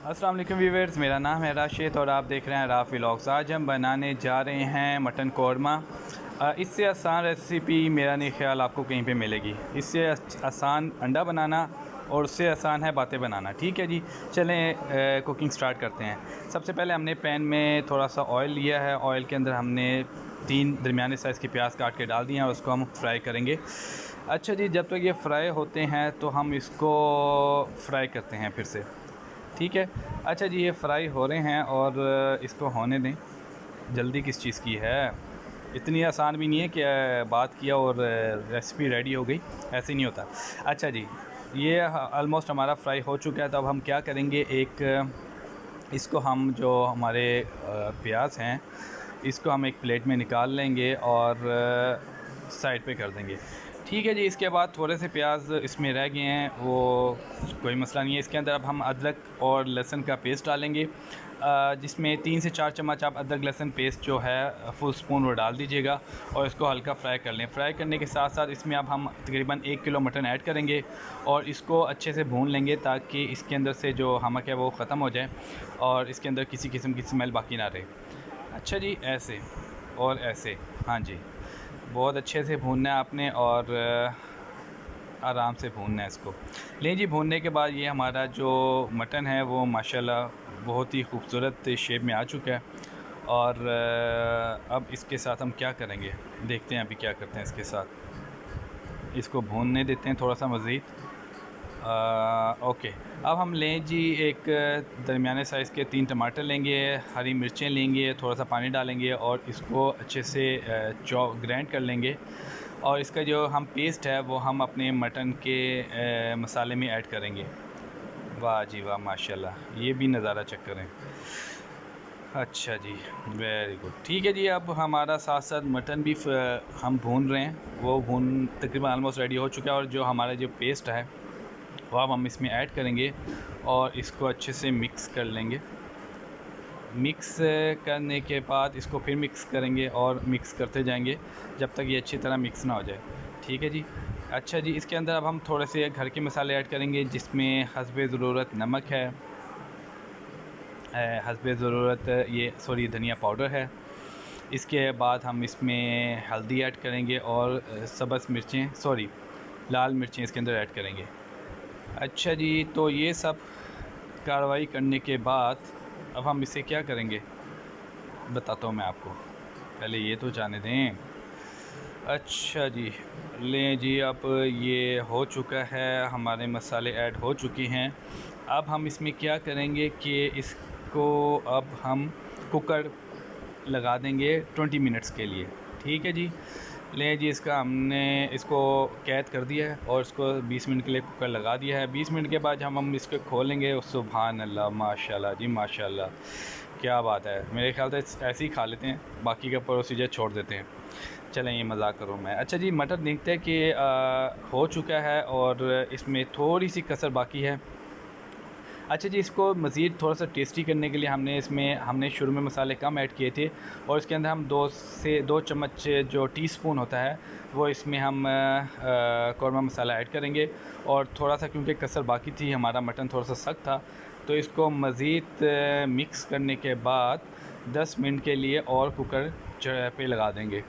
अस्सलाम वालेकुम व्यूअर्स, मेरा नाम है राशिद और आप देख रहे हैं राफ व्लॉग्स। आज हम बनाने जा रहे हैं मटन कौरमा। इससे आसान रेसिपी मेरा नहीं ख्याल आपको कहीं पे मिलेगी। इससे आसान अंडा बनाना और उससे आसान है बातें बनाना। ठीक है जी, चलें कुकिंग स्टार्ट करते हैं। सबसे पहले हमने पैन में थोड़ा सा ऑयल लिया है। ऑयल के अंदर हमने 3 दरमियाने साइज़ के प्याज काट के डाल दिए हैं और उसको हम फ्राई करेंगे। अच्छा जी, जब तक ये फ्राई होते हैं तो हम इसको फ्राई करते हैं फिर से। ठीक है। अच्छा जी, ये फ्राई हो रहे हैं और इसको होने दें। जल्दी किस चीज़ की है, इतनी आसान भी नहीं है कि बात किया और रेसिपी रेडी हो गई, ऐसे नहीं होता। अच्छा जी, ये ऑलमोस्ट हमारा फ्राई हो चुका है। तो अब हम क्या करेंगे, इसको हम जो हमारे प्याज हैं इसको हम एक प्लेट में निकाल लेंगे और साइड पे कर देंगे। ठीक है जी, इसके बाद थोड़े से प्याज इसमें रह गए हैं, वो कोई मसला नहीं है। इसके अंदर अब हम अदरक और लहसुन का पेस्ट डालेंगे, जिसमें 3 से 4 चम्मच आप अदरक लहसुन पेस्ट जो है फुल स्पून वो डाल दीजिएगा और इसको हल्का फ्राई कर लें। फ्राई करने के साथ साथ इसमें अब हम तकरीबन 1 किलो मटन ऐड करेंगे और इसको अच्छे से भून लेंगे ताकि इसके अंदर से जो नमक है वो ख़त्म हो जाए और इसके अंदर किसी किस्म की स्मेल बाकी ना रहे। अच्छा जी, ऐसे और ऐसे, हाँ जी, बहुत अच्छे से भूनना है आपने और आराम से भूनना है इसको। लें जी, भूनने के बाद ये हमारा जो मटन है वो माशाल्लाह बहुत ही खूबसूरत शेप में आ चुका है। और अब इसके साथ हम क्या करेंगे, देखते हैं अभी क्या करते हैं। इसके साथ इसको भूनने देते हैं थोड़ा सा मज़ीद। ओके, अब हम लें जी एक दरमियाने साइज़ के 3 टमाटर लेंगे, हरी मिर्चें लेंगे, थोड़ा सा पानी डालेंगे और इसको अच्छे से ग्राइंड कर लेंगे। और इसका जो हम पेस्ट है वो हम अपने मटन के मसाले में ऐड करेंगे। वाह जी वाह, माशाल्लाह, ये भी नज़ारा चेक करें। अच्छा जी, वेरी गुड। ठीक है जी, अब हमारा साथ साथ मटन भी हम भून रहे हैं, वो भून तकरीबन ऑलमोस्ट रेडी हो चुका है। और जो हमारा जो पेस्ट है वो अब हम इसमें ऐड करेंगे और इसको अच्छे से मिक्स कर लेंगे। मिक्स करने के बाद इसको फिर मिक्स करेंगे और मिक्स करते जाएंगे जब तक ये अच्छी तरह मिक्स ना हो जाए। ठीक है जी। अच्छा जी, इसके अंदर अब हम थोड़े से घर के मसाले ऐड करेंगे, जिसमें हस्बे ज़रूरत नमक है, हस्बे ज़रूरत ये धनिया पाउडर है। इसके बाद हम इसमें हल्दी ऐड करेंगे और सब्ज़ मिर्चें लाल मिर्चें इसके अंदर ऐड करेंगे। अच्छा जी, तो ये सब कार्रवाई करने के बाद अब हम इसे क्या करेंगे बताता हूँ मैं आपको, पहले ये तो जाने दें। अच्छा जी, लें जी, अब ये हो चुका है, हमारे मसाले ऐड हो चुके हैं। अब हम इसमें क्या करेंगे कि इसको अब हम कुकर लगा देंगे 20 मिनट्स के लिए। ठीक है जी, लें जी, हमने इसको कैद कर दिया है और इसको 20 मिनट के लिए कुकर लगा दिया है। 20 मिनट के बाद हम इसको खोलेंगे। सुभान अल्लाह, माशाल्लाह जी माशाल्लाह, क्या बात है। मेरे ख्याल से ऐसे ही खा लेते हैं, बाकी का प्रोसीजर छोड़ देते हैं। चलें, ये मजाक करूँ मैं। अच्छा जी, मटर देखते हैं कि हो चुका है और इसमें थोड़ी सी कसर बाकी है। अच्छा जी, इसको मज़ीद थोड़ा सा टेस्टी करने के लिए हमने शुरू में मसाले कम ऐड किए थे और इसके अंदर हम 2 चम्मच जो टीस्पून होता है वो इसमें हम कौरमा मसाला ऐड करेंगे। और थोड़ा सा क्योंकि कसर बाकी थी, हमारा मटन थोड़ा सा सख्त था, तो इसको मज़ीद मिक्स करने के बाद 10 मिनट के लिए और कुकर पे लगा देंगे।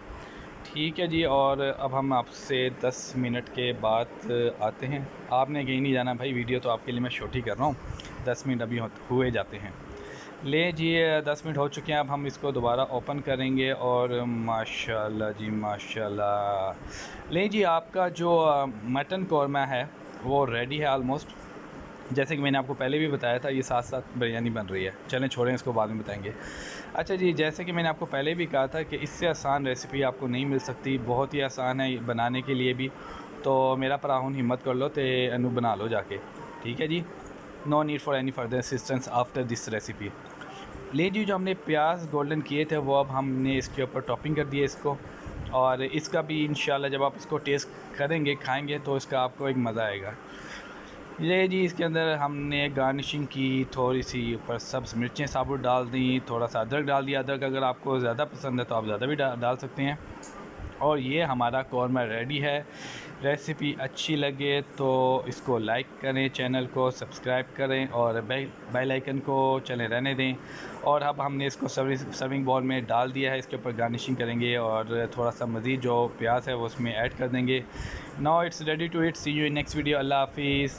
ठीक है जी, और अब हम आपसे 10 मिनट के बाद आते हैं। आपने कहीं नहीं जाना भाई, वीडियो तो आपके लिए मैं शूट ही कर रहा हूँ। 10 मिनट अभी हुए जाते हैं। ले जी, 10 मिनट हो चुके हैं। अब हम इसको दोबारा ओपन करेंगे और माशाल्लाह जी माशाल्लाह। ले जी, आपका जो मटन कौरमा है वो रेडी है ऑलमोस्ट। जैसे कि मैंने आपको पहले भी बताया था, ये साथ साथ बिरयानी बन रही है। चलें छोड़ें, इसको बाद में बताएंगे। अच्छा जी, जैसे कि मैंने आपको पहले भी कहा था कि इससे आसान रेसिपी आपको नहीं मिल सकती, बहुत ही आसान है बनाने के लिए भी। तो मेरा प्राहुन हिम्मत कर लो तो अनु बना लो जाके। ठीक है जी, no need for any further assistance after this recipe. ले जी, जो हमने प्याज गोल्डन किए थे वो अब हमने इसके ऊपर टॉपिंग कर दिया इसको। और इसका भी इंशाल्लाह जब आप इसको टेस्ट करेंगे, खाएंगे, तो इसका आपको एक मज़ा आएगा। ये जी, इसके अंदर हमने गार्निशिंग की, थोड़ी सी ऊपर सब्ज़ मिर्चें साबुत डाल दी, थोड़ा सा अदरक डाल दिया। अदरक अगर आपको ज़्यादा पसंद है तो आप ज़्यादा भी डाल सकते हैं। और ये हमारा कौरमा रेडी है। रेसिपी अच्छी लगे तो इसको लाइक करें, चैनल को सब्सक्राइब करें और बेल आइकन को चले रहने दें। और अब हमने इसको सर्विंग बाउल में डाल दिया है। इसके ऊपर गार्निशिंग करेंगे और थोड़ा सा मज़ीद जो प्याज है वो उसमें ऐड कर देंगे। Now it's ready to eat. See you in next video. अल्लाह हाफिज़।